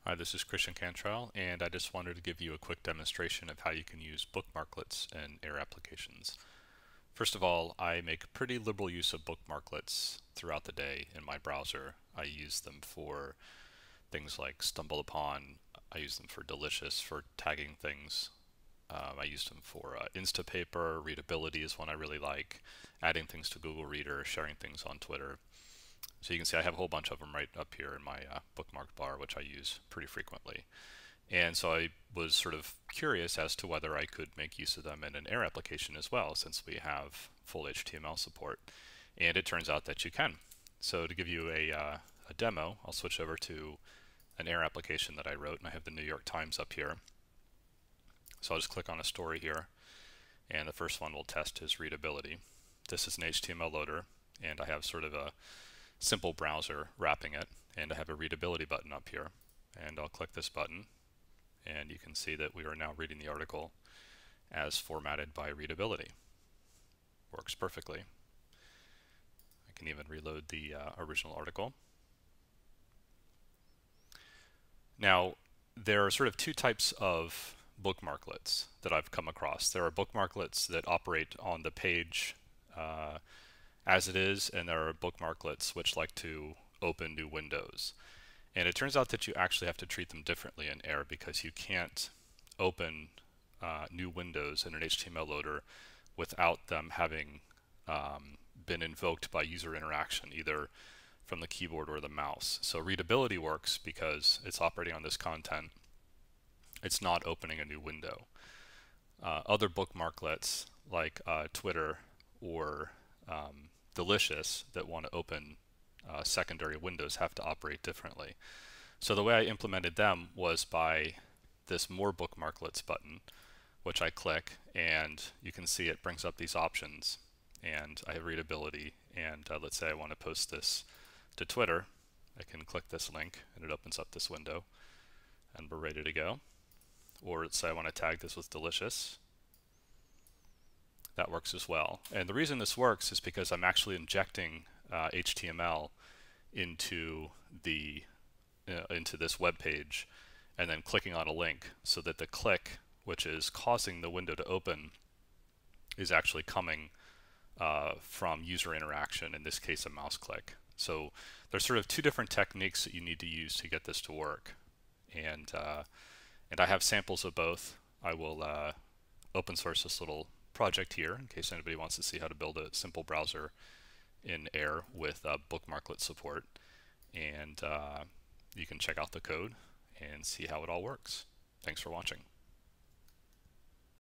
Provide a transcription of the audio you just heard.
Hi, this is Christian Cantrell, and I just wanted to give you a quick demonstration of how you can use bookmarklets in AIR applications. First of all, I make pretty liberal use of bookmarklets throughout the day in my browser. I use them for things like Stumble Upon. I use them for Delicious, for tagging things. I use them for Instapaper. Readability is one I really like. Adding things to Google Reader, sharing things on Twitter. So you can see I have a whole bunch of them right up here in my bookmark bar, which I use pretty frequently. And so I was sort of curious as to whether I could make use of them in an AIR application as well, since we have full HTML support. And it turns out that you can. So to give you a demo, I'll switch over to an AIR application that I wrote, and I have the New York Times up here. So I'll just click on a story here, and the first one will test his readability. This is an HTML loader, and I have sort of a simple browser wrapping it, and I have a readability button up here, and I'll click this button, and you can see that we are now reading the article as formatted by readability. Works perfectly. I can even reload the original article. Now, there are sort of two types of bookmarklets that I've come across. There are bookmarklets that operate on the page as it is, and there are bookmarklets which like to open new windows. And it turns out that you actually have to treat them differently in AIR, because you can't open new windows in an HTML loader without them having been invoked by user interaction, either from the keyboard or the mouse. So readability works because it's operating on this content. It's not opening a new window. Other bookmarklets like Twitter or Delicious that want to open secondary windows have to operate differently. So the way I implemented them was by this More Bookmarklets button, which I click, and you can see it brings up these options, and I have readability, and let's say I want to post this to Twitter. I can click this link and it opens up this window, and we're ready to go. Or let's say I want to tag this with Delicious. That works as well. And the reason this works is because I'm actually injecting HTML into this web page and then clicking on a link, so that the click, which is causing the window to open, is actually coming from user interaction, in this case a mouse click. So there's sort of two different techniques that you need to use to get this to work, and I have samples of both. I will open source this little project here in case anybody wants to see how to build a simple browser in AIR with bookmarklet support, and you can check out the code and see how it all works. Thanks for watching.